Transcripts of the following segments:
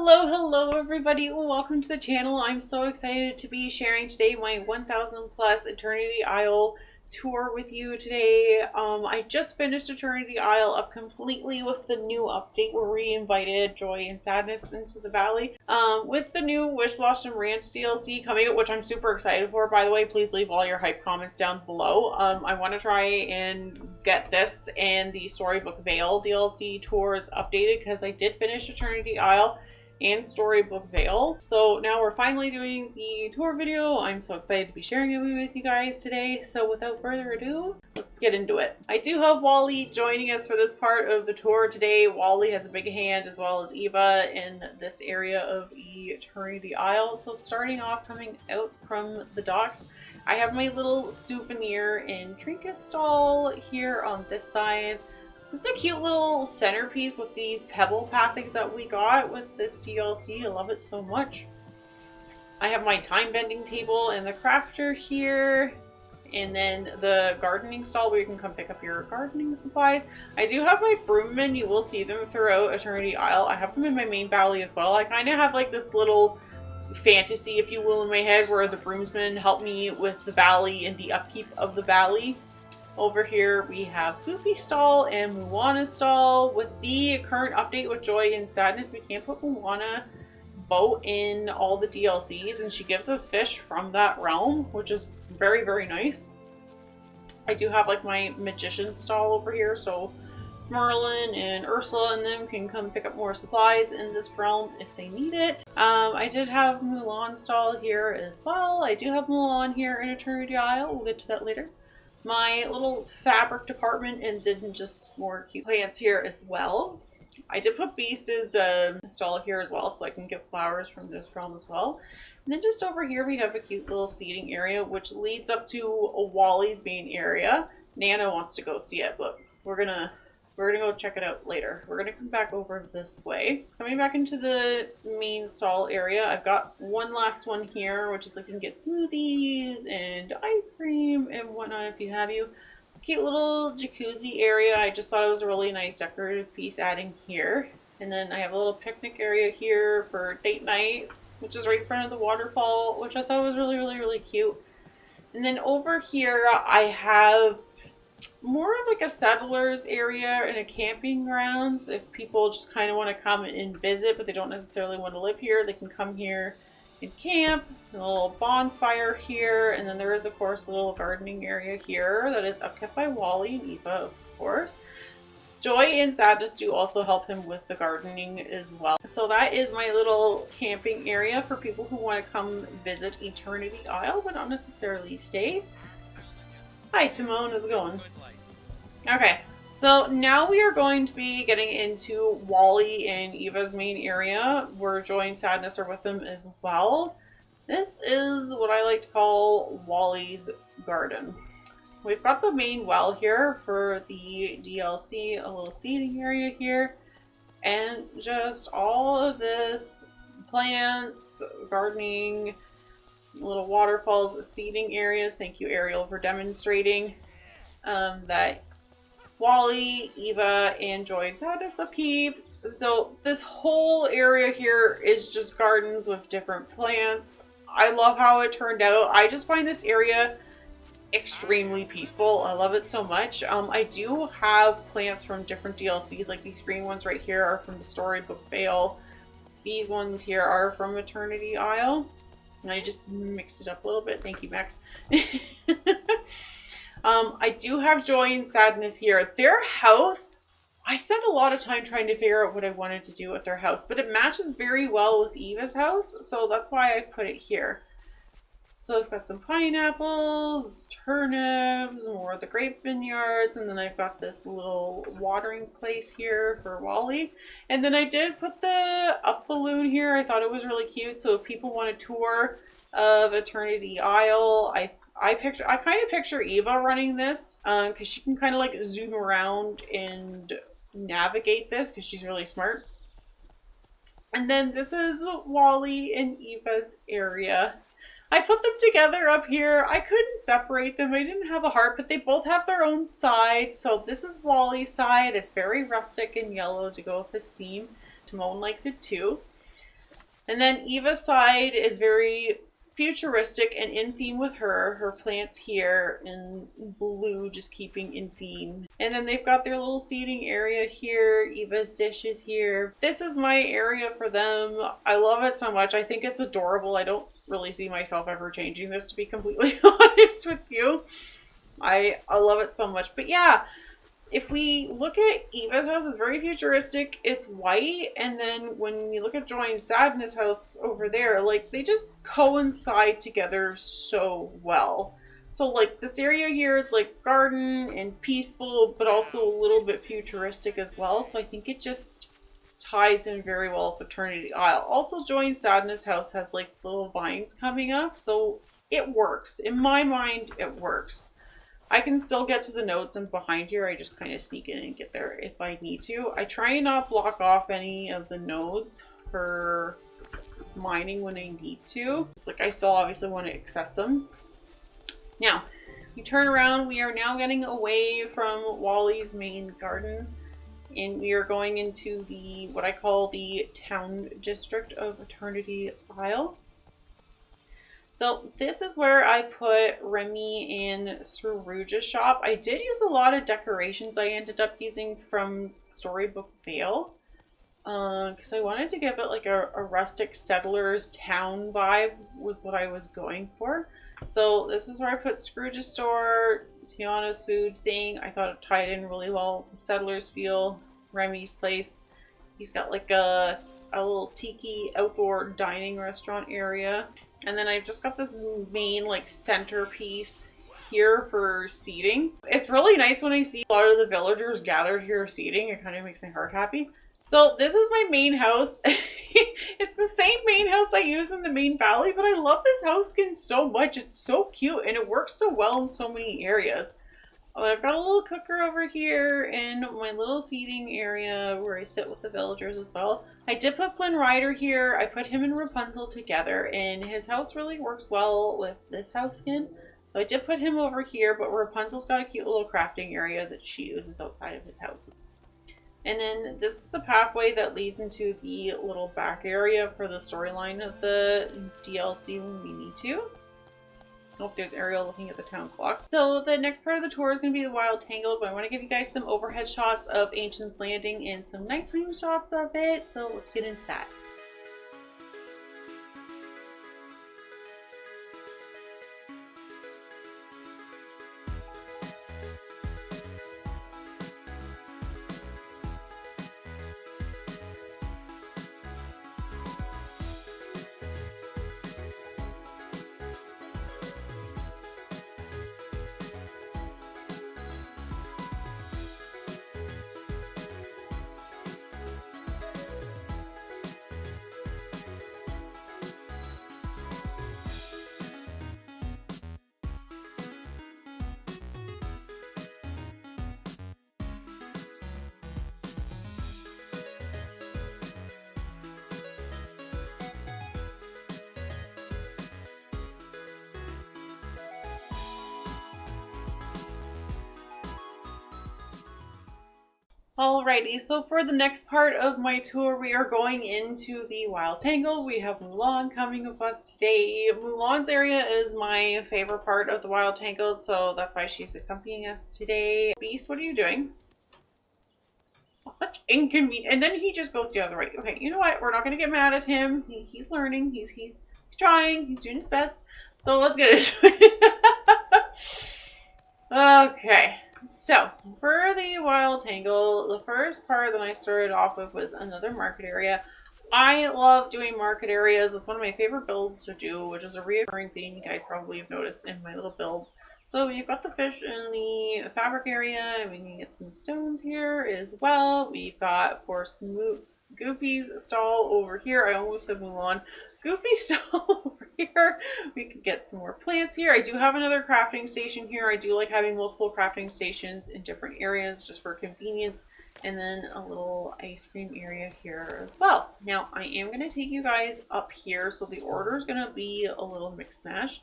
Hello everybody. Welcome to the channel. I'm so excited to be sharing today my 1000 plus Eternity Isle tour with you today. I just finished Eternity Isle up completely with the new update where we invited Joy and Sadness into the valley. With the new Wish Blossom Ranch DLC coming out, which I'm super excited for, by the way. Please leave all your hype comments down below. I want to try and get this and the Storybook Vale DLC tours updated because I did finish Eternity Isle and Storybook Vale. So now we're finally doing the tour video. I'm so excited to be sharing it with you guys today. So without further ado, let's get into it. I do have Wally joining us for this part of the tour today. Wally has a big hand as well as Eva in this area of Eternity Isle. So starting off, coming out from the docks, I have my little souvenir and trinket stall here on this side. This is a cute little centerpiece with these pebble pathings that we got with this DLC. I love it so much. I have my time bending table and the crafter here. And then the gardening stall where you can come pick up your gardening supplies. I do have my broommen. You will see them throughout Eternity Isle. I have them in my main valley as well. I kind of have like this little fantasy, if you will, in my head where the broomsmen help me with the valley and the upkeep of the valley. Over here we have Goofy stall and Moana stall. With the current update with Joy and Sadness, we can't put Moana's boat in all the DLCs, and she gives us fish from that realm, which is very, very nice. I do have like my magician stall over here, so Merlin and Ursula and them can come pick up more supplies in this realm if they need it. I did have Mulan stall here as well. I do have Mulan here in Eternity Isle. We'll get to that later. My little fabric department and then just more cute plants here as well. I did put Beast's stall here as well so I can get flowers from this realm as well. And then just over here we have a cute little seating area which leads up to Wally's main area. Nana wants to go see it, but we're gonna go check it out later. We're gonna come back over this way. Coming back into the main stall area, I've got one last one here, which is like you can get smoothies and ice cream and whatnot if you have you. Cute little jacuzzi area. I just thought it was a really nice decorative piece adding here. And then I have a little picnic area here for date night, which is right in front of the waterfall, which I thought was really, really, really cute. And then over here I have more of like a settlers area and a camping grounds. If people just kind of want to come and visit but they don't necessarily want to live here, they can come here and camp. A little bonfire here, and then there is of course a little gardening area here that is upkept by Wally and Eva, of course. Joy and Sadness do also help him with the gardening as well. So that is my little camping area for people who want to come visit Eternity Isle but not necessarily stay. Hi Timon, how's it going? Okay, so now we are going to be getting into Wally and Eva's main area where Joy and Sadness are with them as well. This is what I like to call Wally's garden. We've got the main well here for the DLC, a little seating area here, and just all of this plants, gardening, little waterfalls, seating areas. Thank you, Ariel, for demonstrating that Wally, Eva, and Joy and Sadness upkeep. So this whole area here is just gardens with different plants. I love how it turned out. I just find this area extremely peaceful. I love it so much. I do have plants from different DLCs, like these green ones right here are from the Storybook Vale. These ones here are from Eternity Isle. And I just mixed it up a little bit. Thank you, Max. I do have Joy and Sadness here. Their house, I spent a lot of time trying to figure out what I wanted to do with their house, but it matches very well with Eva's house, so that's why I put it here. So I've got some pineapples, turnips, more of the grape vineyards, and then I've got this little watering place here for Wally. And then I did put the up balloon here. I thought it was really cute, so if people want a tour of Eternity Isle, I kind of picture Eva running this because she can kind of like zoom around and navigate this because she's really smart. And then this is Wally and Eva's area. I put them together up here. I couldn't separate them. I didn't have a heart, but they both have their own side. So this is Wally's side. It's very rustic and yellow to go with his theme. Timon likes it too. And then Eva's side is very futuristic and in theme with her. Her plants here in blue, just keeping in theme. And then they've got their little seating area here. Eva's dish is here. This is my area for them. I love it so much. I think it's adorable. I don't really see myself ever changing this, to be completely honest with you. I love it so much. But yeah, if we look at Eva's house, it's very futuristic. It's white. And then when you look at Joy and Sadness' house over there, like, they just coincide together so well. So like this area here, it's like garden and peaceful, but also a little bit futuristic as well. So I think it just ties in very well with Eternity Isle. Also, Joy and Sadness' house has like little vines coming up. So it works. In my mind, it works. I can still get to the notes, and behind here I just kind of sneak in and get there if I need to. I try and not block off any of the nodes for mining when I need to. It's like I still obviously want to access them. Now, we turn around. We are now getting away from Wally's main garden, and we are going into the what I call the town district of Eternity Isle. So this is where I put Remy and Saruja's shop. I did use a lot of decorations I ended up using from Storybook Vale. Because I wanted to give it like a rustic settlers town vibe was what I was going for. So this is where I put Scrooge's store, Tiana's food thing. I thought it tied in really well with the settlers feel. Remy's place. He's got like a little tiki outdoor dining restaurant area. And then I've just got this main like centerpiece here for seating. It's really nice when I see a lot of the villagers gathered here seating. It kind of makes my heart happy. So this is my main house. It's the same main house I use in the main valley, but I love this house skin so much. It's so cute and it works so well in so many areas. I've got a little cooker over here and my little seating area where I sit with the villagers as well. I did put Flynn Rider here. I put him and Rapunzel together, and his house really works well with this house skin. So I did put him over here, but Rapunzel's got a cute little crafting area that she uses outside of his house. And then this is the pathway that leads into the little back area for the storyline of the DLC when we need to. Oh, there's Ariel looking at the town clock. So the next part of the tour is going to be the Wild Tangled, but I want to give you guys some overhead shots of Ancient's Landing and some nighttime shots of it. So let's get into that. Alrighty, so for the next part of my tour, we are going into the Wild Tangle. We have Mulan coming with us today. Mulan's area is my favorite part of the Wild Tangle, so that's why she's accompanying us today. Beast, what are you doing? Oh, such inconvenient. And then he just goes the other way. Okay, you know what? We're not going to get mad at him. He's learning. He's trying. He's doing his best. So let's get into it. Okay. So, for the Wild Tangle, the first part that I started off with was another market area. I love doing market areas. It's one of my favorite builds to do, which is a reoccurring theme you guys probably have noticed in my little builds. So you've got the fish in the fabric area, and we can get some stones here as well. We've got, of course, Goofy's stall over here. I almost said Mulan. Goofy's stall over here. We could get some more plants here. I do have another crafting station here. I do like having multiple crafting stations in different areas just for convenience. And then a little ice cream area here as well. Now, I am going to take you guys up here. So the order is going to be a little mixed mash.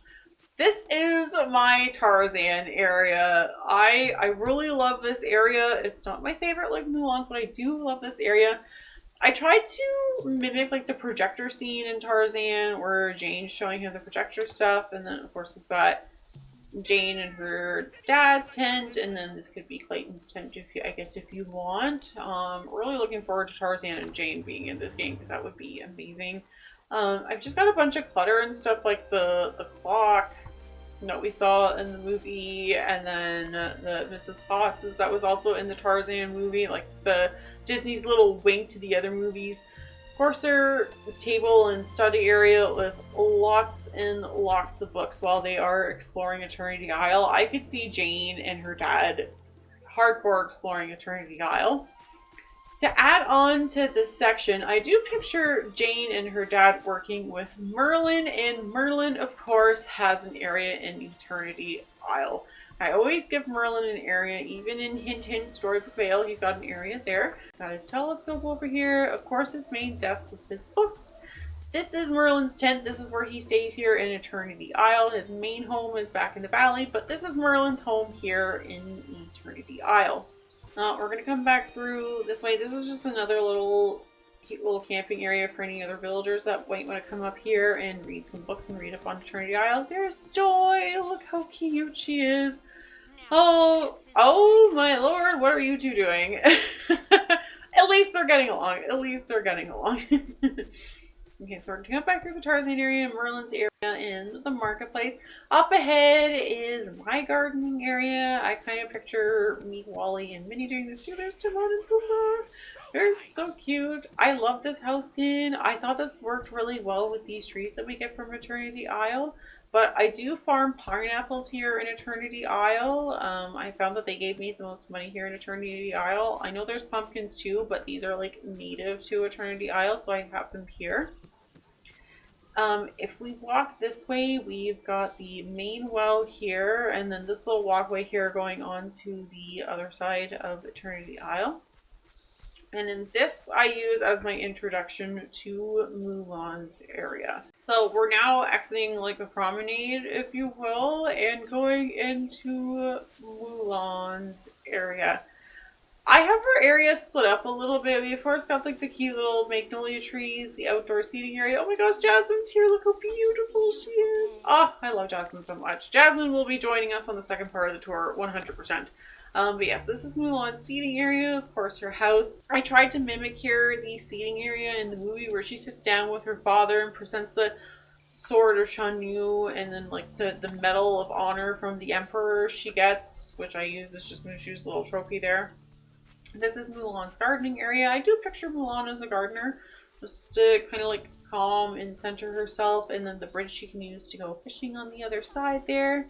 This is my Tarzan area. I really love this area. It's not my favorite like Mulan, but I do love this area. I tried to mimic like the projector scene in Tarzan where Jane's showing him the projector stuff, and then of course we've got Jane and her dad's tent, and then this could be Clayton's tent if you, I guess, if you want. Really looking forward to Tarzan and Jane being in this game because that would be amazing. I've just got a bunch of clutter and stuff like the clock that we saw in the movie, and then the Mrs. Potts that was also in the Tarzan movie, like the Disney's little wink to the other movies. Of course, their table and study area with lots and lots of books while they are exploring Eternity Isle. I could see Jane and her dad hardcore exploring Eternity Isle. To add on to this section, I do picture Jane and her dad working with Merlin, and Merlin, of course, has an area in Eternity Isle. I always give Merlin an area, even in Hint Hint Storybook Vale, he's got an area there. He's got his telescope over here, of course his main desk with his books. This is Merlin's tent, this is where he stays here in Eternity Isle. His main home is back in the valley, but this is Merlin's home here in Eternity Isle. We're going to come back through this way. This is just another cute little camping area for any other villagers that might want to come up here and read some books and read up on Eternity Isle. There's Joy! Look how cute she is! Oh my lord, what are you two doing? At least they're getting along. At least they're getting along. Okay, so we're going to come back through the Tarzan area and Merlin's area in the marketplace. Up ahead is my gardening area. I kind of picture me, Wally, and Minnie doing this too. There's Timon and Pumbaa. They're so cute. I love this house skin. I thought this worked really well with these trees that we get from Eternity Isle. But I do farm pineapples here in Eternity Isle. I found that they gave me the most money here in Eternity Isle. I know there's pumpkins too, but these are like native to Eternity Isle, so I have them here. If we walk this way, we've got the main well here, and then this little walkway here going on to the other side of Eternity Isle. And in this, I use as my introduction to Mulan's area. So we're now exiting like a promenade, if you will, and going into Mulan's area. I have her area split up a little bit. We of course got like the cute little magnolia trees, the outdoor seating area. Oh my gosh, Jasmine's here. Look how beautiful she is. Oh, I love Jasmine so much. Jasmine will be joining us on the second part of the tour, 100%. But yes, this is Mulan's seating area, of course her house. I tried to mimic here the seating area in the movie where she sits down with her father and presents the sword of Shan Yu, and then like the medal of honor from the emperor she gets, which I use as just Mushu's little trophy there. This is Mulan's gardening area. I do picture Mulan as a gardener, just to kind of like calm and center herself, and then the bridge she can use to go fishing on the other side there.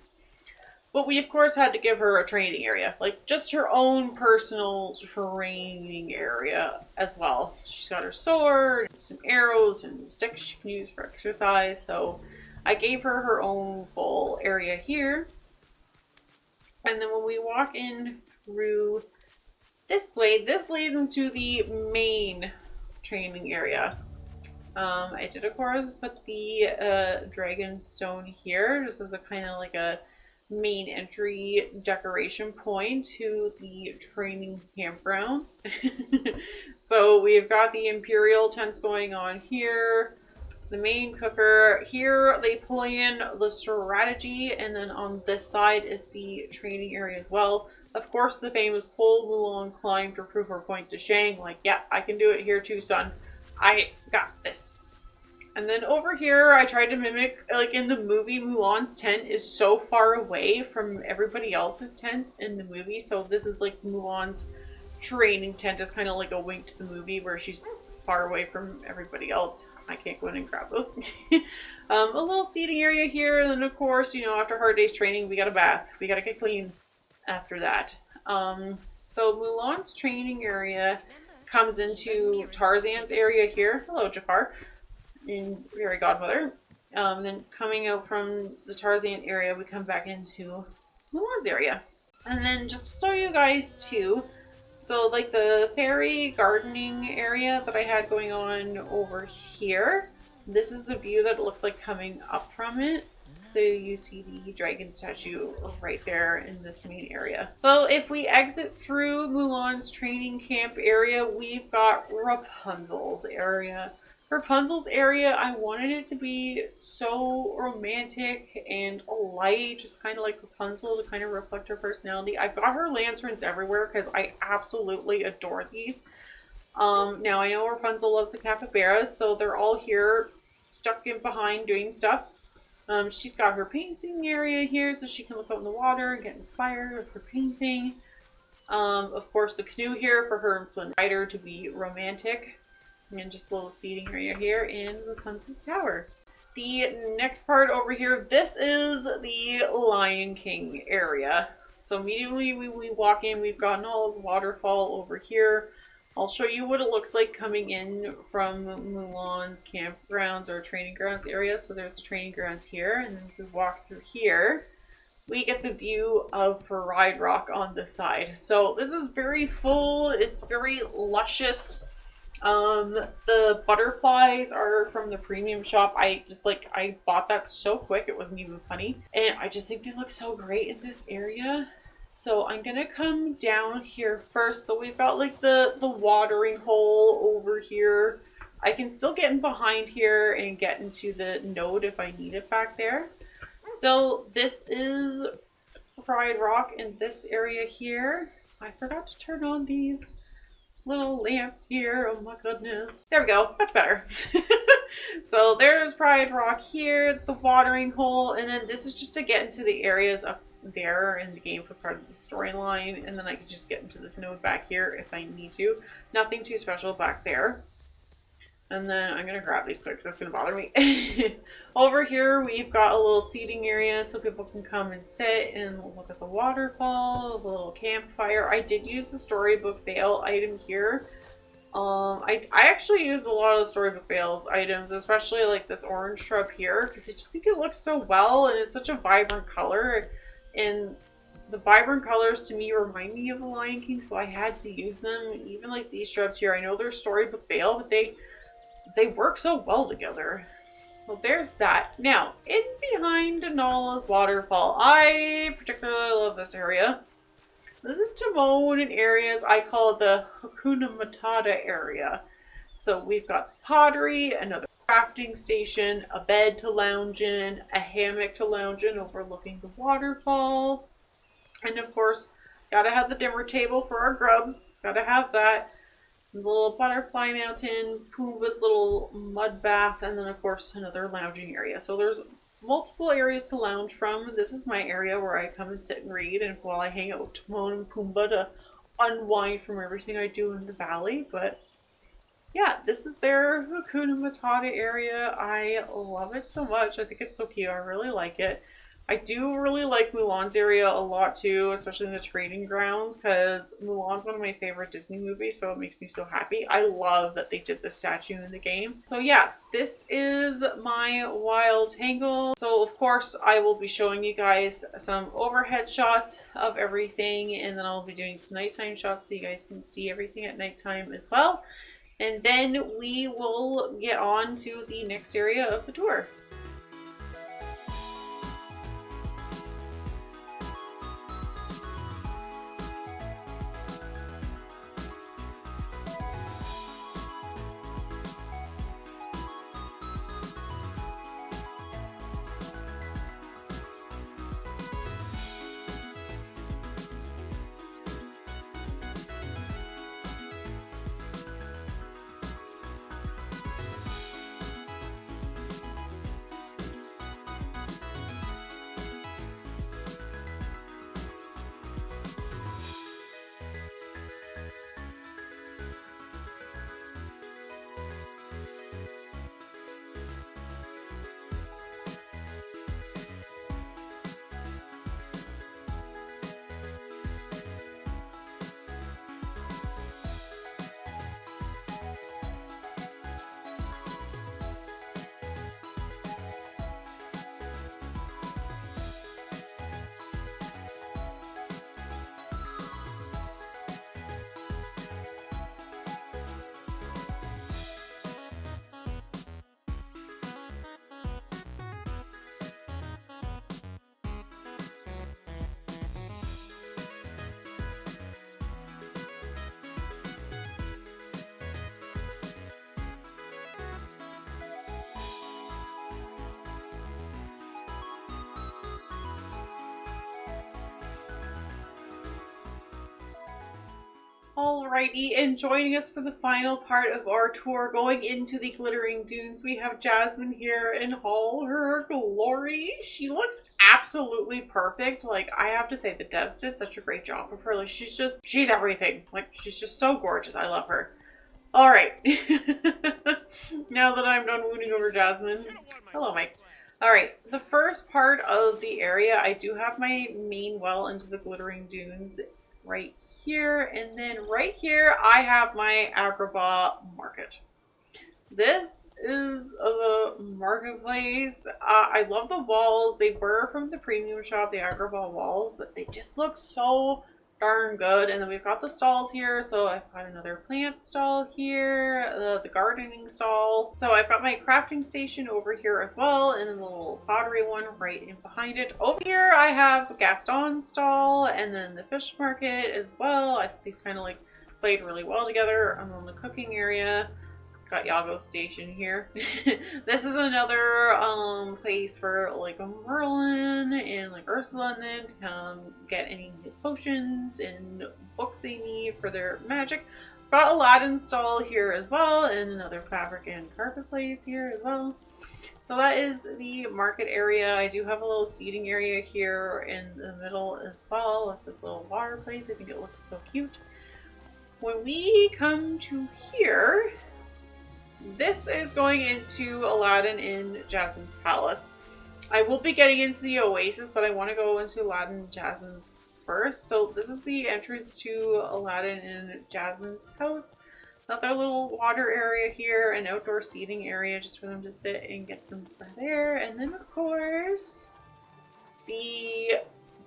But we of course had to give her a training area, like just her own personal training area as well. So she's got her sword, some arrows, and sticks she can use for exercise. So I gave her her own full area here. And then when we walk in through this way, this leads into the main training area. I did of course put the dragon stone here just as a kind of like a main entry decoration point to the training campgrounds. So we've got the imperial tents going on here, the main cooker here. They plan the strategy, and then on this side is the training area as well. Of course, the famous pole Mulan climbed to prove her point to Shang, like, yeah, I can do it here too, son. I got this. And then over here, I tried to mimic, like in the movie, Mulan's tent is so far away from everybody else's tents in the movie. So this is like Mulan's training tent is kind of like a wink to the movie where she's far away from everybody else. I can't go in and grab those. A little seating area here. And then of course, you know, after a hard day's training, we got a bath. We got to get clean after that. So Mulan's training area comes into Tarzan's area here. Hello, Jafar. In Fairy Godmother. Then coming out from the Tarzan area, we come back into Mulan's area. And then just to show you guys too, so like the fairy gardening area that I had going on over here, this is the view that it looks like coming up from it. So you see the dragon statue right there in this main area. So if we exit through Mulan's training camp area, we've got Rapunzel's area. Rapunzel's area, I wanted it to be so romantic and light, just kind of like Rapunzel to kind of reflect her personality. I've got her lanterns everywhere because I absolutely adore these. Now I know Rapunzel loves the capybaras, so they're all here stuck in behind doing stuff. She's got her painting area here so she can look out in the water and get inspired with her painting. Of course, the canoe here for her and Flynn Rider to be romantic. And just a little seating area here in Rapunzel's tower. The next part over here, this is the Lion King area. So immediately we walk in, we've got Nala's waterfall over here. I'll show you what it looks like coming in from Mulan's campgrounds or training grounds area. So there's the training grounds here, and then if we walk through here, we get the view of Pride Rock on the side. So this is very full, it's very luscious. The butterflies are from the premium shop. I bought that so quick, it wasn't even funny. And I just think they look so great in this area. So I'm gonna come down here first. So we've got like the watering hole over here. I can still get in behind here and get into the node if I need it back there. So this is Pride Rock in this area here. I forgot to turn on these little lamps here. Oh my goodness. There we go. Much better. So there's Pride Rock here, the watering hole, and then this is just to get into the areas up there in the game for part of the storyline, and then I can just get into this node back here if I need to. Nothing too special back there. And then I'm gonna grab these quick because that's gonna bother me. Over here we've got a little seating area so people can come and sit and look at the waterfall, the little campfire. I did use the storybook veil item here. I actually use a lot of the storybook veils items, especially like this orange shrub here, because I just think it looks so well and it's such a vibrant color. And the vibrant colors to me remind me of the Lion King, so I had to use them. Even like these shrubs here, I know they're storybook veil, but they work so well together. So there's that. Now, in behind Nala's waterfall, I particularly love this area. This is Timon and areas I call the Hakuna Matata area. So we've got pottery, another crafting station, a bed to lounge in, a hammock to lounge in overlooking the waterfall. And of course, gotta have the dinner table for our grubs. Gotta have that. The little butterfly mountain, Pumbaa's little mud bath, and then of course another lounging area. So there's multiple areas to lounge from. This is my area where I come and sit and read, and while I hang out with Timon and Pumbaa to unwind from everything I do in the valley. But yeah, this is their Hakuna Matata area. I love it so much. I think it's so cute. I really like it. I do really like Mulan's area a lot too, especially in the training grounds, because Mulan's one of my favorite Disney movies, so it makes me so happy. I love that they did the statue in the game. So yeah, this is my wild tangle. So of course I will be showing you guys some overhead shots of everything, and then I'll be doing some nighttime shots so you guys can see everything at nighttime as well. And then we will get on to the next area of the tour. Alrighty, and joining us for the final part of our tour going into the Glittering Dunes, we have Jasmine here in all her glory. She looks absolutely perfect. Like, I have to say, the devs did such a great job of her. Like, she's everything. Like, she's just so gorgeous. I love her. Alright. Now that I'm done mooning over Jasmine. Hello, Mike. Alright, the first part of the area, I do have my main well into the Glittering Dunes right here, and then right here I have my Agrabah market. This is the marketplace. I love the walls. They were from the premium shop, the Agrabah walls, but they just look so darn good. And then we've got the stalls here. So I've got another plant stall here, the gardening stall. So I've got my crafting station over here as well, and then the little pottery one right in behind it. Over here I have Gaston's stall, and then the fish market as well. I think these kind of like played really well together. I'm on the cooking area. Got Yago's station here. This is another place for like a Merlin and like Ursula and then to come get any potions and books they need for their magic. Got Aladdin's stall here as well, and another fabric and carpet place here as well. So that is the market area. I do have a little seating area here in the middle as well with this little water place. I think it looks so cute. When we come to here, this is going into Aladdin in Jasmine's palace. I will be getting into the oasis, but I want to go into Aladdin and Jasmine's first. So this is the entrance to Aladdin and Jasmine's house. Got their little water area here, an outdoor seating area just for them to sit and get some fresh air. And then of course, the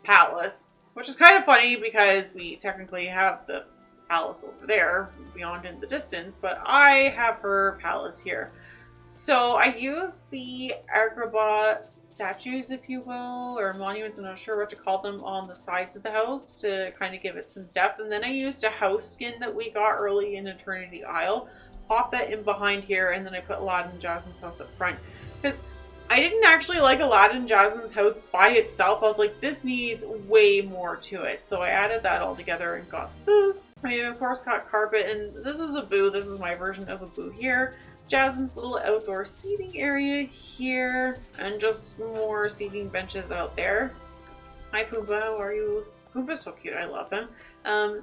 palace, which is kind of funny because we technically have the palace over there beyond in the distance, but I have her palace here. So I use the Agrabah statues, if you will, or monuments, I'm not sure what to call them, on the sides of the house to kind of give it some depth. And then I used a house skin that we got early in Eternity Isle, pop that in behind here, and then I put Aladdin and Jasmine's house up front. Because I didn't actually like Aladdin and Jasmine's house by itself. I was like, this needs way more to it. So I added that all together and got this. I of course got carpet, and this is a boo. This is my version of a boo here. Jasmine's little outdoor seating area here, and just more seating benches out there. Hi Pumbaa, how are you? Pumbaa's so cute, I love him.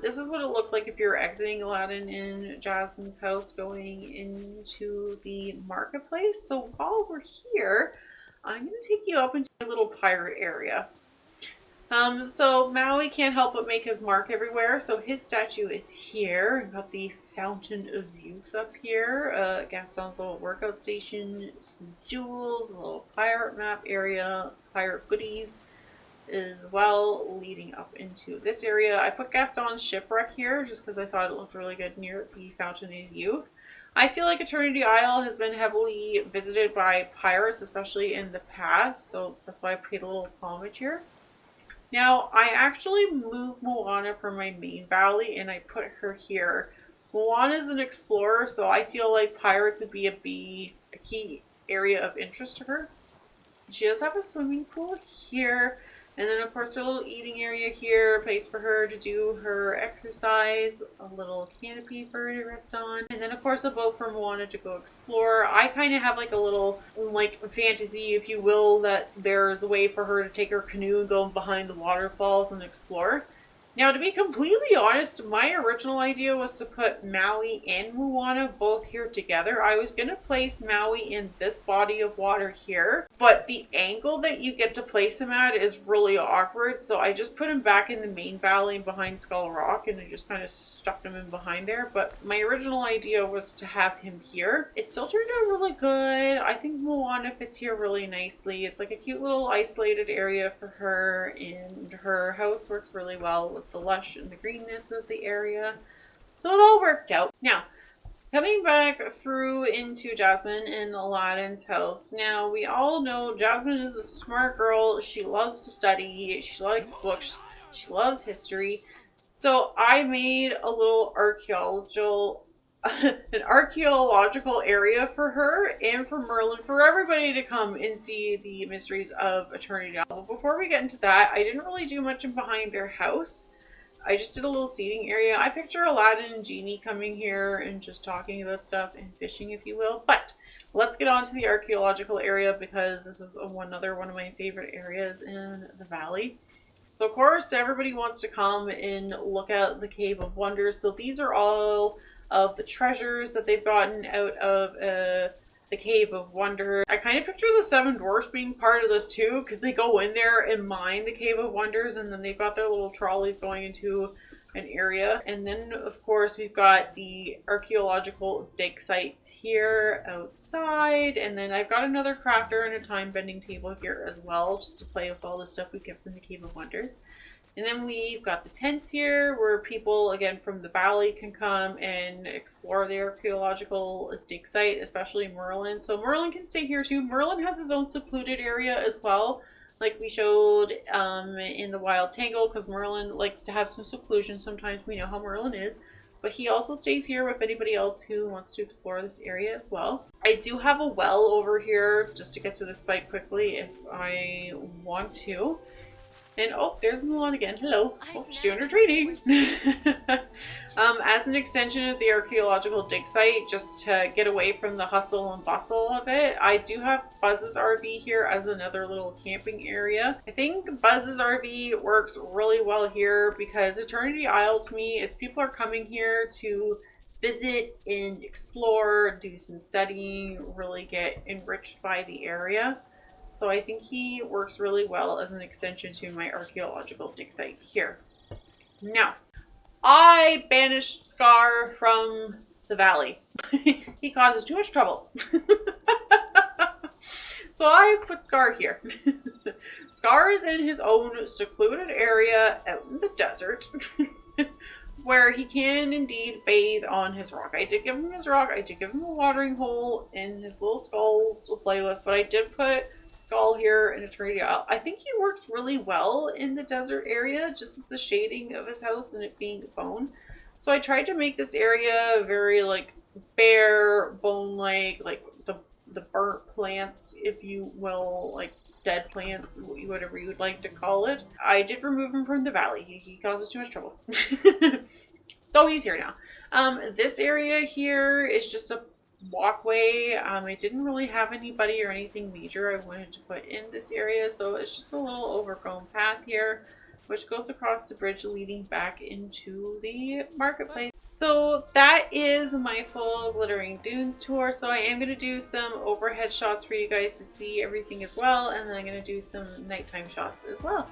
This is what it looks like if you're exiting Aladdin in Jasmine's house going into the marketplace. So while we're here, I'm going to take you up into a little pirate area. So Maui can't help but make his mark everywhere. So his statue is here. We've got the Fountain of Youth up here. Gaston's little workout station, some jewels, a little pirate map area, pirate goodies as well, leading up into this area. I put Gaston's shipwreck here just because I thought it looked really good near the Fountain of Youth. I feel like Eternity Isle has been heavily visited by pirates, especially in the past, so that's why I paid a little homage here. Now, I actually moved Moana from my main valley and I put her here. Moana is an explorer, so I feel like pirates would be a key area of interest to her. She does have a swimming pool here. And then, of course, her little eating area here, a place for her to do her exercise, a little canopy for her to rest on. And then, of course, a boat for Moana to go explore. I kind of have like a little, like, fantasy, if you will, that there's a way for her to take her canoe and go behind the waterfalls and explore. Now, to be completely honest, my original idea was to put Maui and Moana both here together. I was going to place Maui in this body of water here, but the angle that you get to place him at is really awkward, so I just put him back in the main valley behind Skull Rock, and I just kind of stuck him in behind there. But my original idea was to have him here. It still turned out really good. I think Moana fits here really nicely. It's like a cute little isolated area for her, and her house works really well with the lush and the greenness of the area. So it all worked out. Now, coming back through into Jasmine and Aladdin's house. Now, we all know Jasmine is a smart girl. She loves to study. She likes books. She loves history. So I made a little an archaeological area for her and for Merlin, for everybody to come and see the mysteries of Eternity Isle. But before we get into that, I didn't really do much in behind their house. I just did a little seating area. I picture Aladdin and Genie coming here and just talking about stuff and fishing, if you will. But let's get on to the archaeological area because this is another one of my favorite areas in the valley. So of course everybody wants to come and look at the Cave of Wonders. So these are all of the treasures that they've gotten out of the Cave of Wonders. I kind of picture the Seven Dwarfs being part of this too, because they go in there and mine the Cave of Wonders, and then they've got their little trolleys going into an area. And then of course we've got the archaeological dig sites here outside, and then I've got another crafter and a time bending table here as well, just to play with all the stuff we get from the Cave of Wonders. And then we've got the tents here where people, again, from the valley can come and explore the archaeological dig site, especially Merlin. So Merlin can stay here too. Merlin has his own secluded area as well, like we showed in the Wild Tangle, because Merlin likes to have some seclusion. Sometimes we know how Merlin is. But he also stays here with anybody else who wants to explore this area as well. I do have a well over here just to get to this site quickly if I want to. And oh, there's Mulan again. Hello. Oh, she's doing her training. As an extension of the archaeological dig site, just to get away from the hustle and bustle of it, I do have Buzz's RV here as another little camping area. I think Buzz's RV works really well here because Eternity Isle, to me, it's people are coming here to visit and explore, do some studying, really get enriched by the area. So I think he works really well as an extension to my archaeological dig site here. Now, I banished Scar from the valley. He causes too much trouble. So I put Scar here. Scar is in his own secluded area out in the desert where he can indeed bathe on his rock. I did give him his rock. I did give him a watering hole and his little skulls to play with, but I did put Skull here in Eternity Isle. I think he works really well in the desert area, just with the shading of his house and it being bone. So I tried to make this area very like bare, bone-like, like the burnt plants, if you will, like dead plants, whatever you would like to call it. I did remove him from the valley. He causes too much trouble. So he's here now. This area here is just a walkway. I didn't really have anybody or anything major I wanted to put in this area, so it's just a little overgrown path here which goes across the bridge leading back into the marketplace. So that is my full Glittering Dunes tour. So I am going to do some overhead shots for you guys to see everything as well, and then I'm going to do some nighttime shots as well.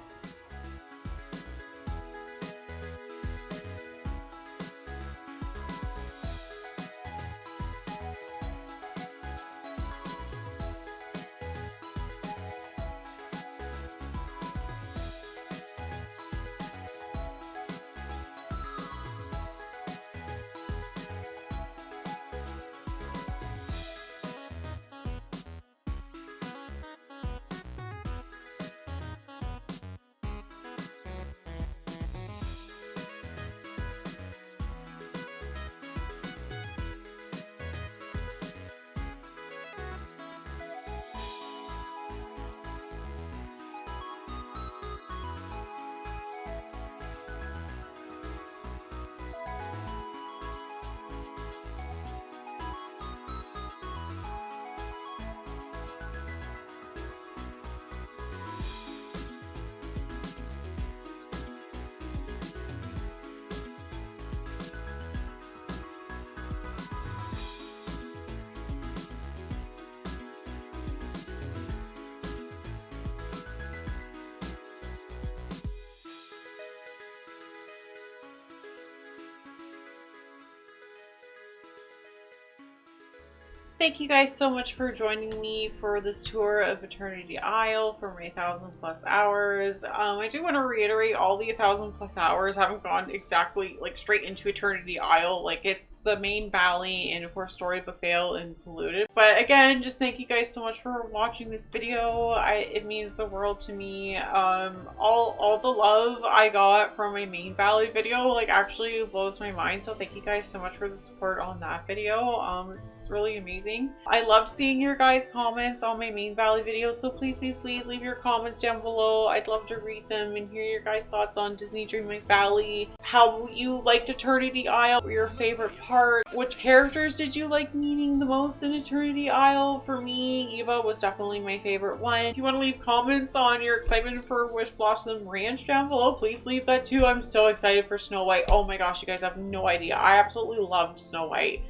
Thank you guys so much for joining me for this tour of Eternity Isle for my 1,000+ hours. I do want to reiterate all the 1,000+ hours haven't gone exactly like straight into Eternity Isle. Like it's the main valley, and of course Story of a Fail and Polluted. But again, just thank you guys so much for watching this video. It means the world to me. All the love I got from my main valley video like actually blows my mind, so thank you guys so much for the support on that video. It's really amazing. I love seeing your guys' comments on my main valley videos, so please leave your comments down below. I'd love to read them and hear your guys' thoughts on Disney Dreamlight Valley, how you liked Eternity Isle, your favorite part, which characters did you like meeting the most in Eternity Isle. For me, Eva was definitely my favorite one. If you want to leave comments on your excitement for Wish Blossom Ranch down below, please leave that too. I'm so excited for Snow White. Oh my gosh, you guys have no idea. I absolutely loved Snow White.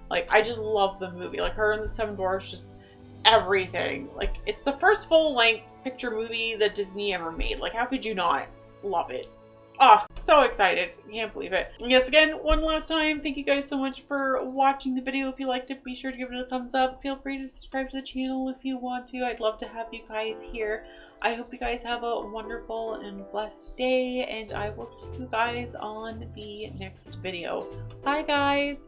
Like, I just love the movie. Like, her and the Seven Dwarfs, just everything. Like, it's the first full-length picture movie that Disney ever made. Like, how could you not love it? Ah, so excited. Can't believe it. And yes, again, one last time, thank you guys so much for watching the video. If you liked it, be sure to give it a thumbs up. Feel free to subscribe to the channel if you want to. I'd love to have you guys here. I hope you guys have a wonderful and blessed day, and I will see you guys on the next video. Bye, guys!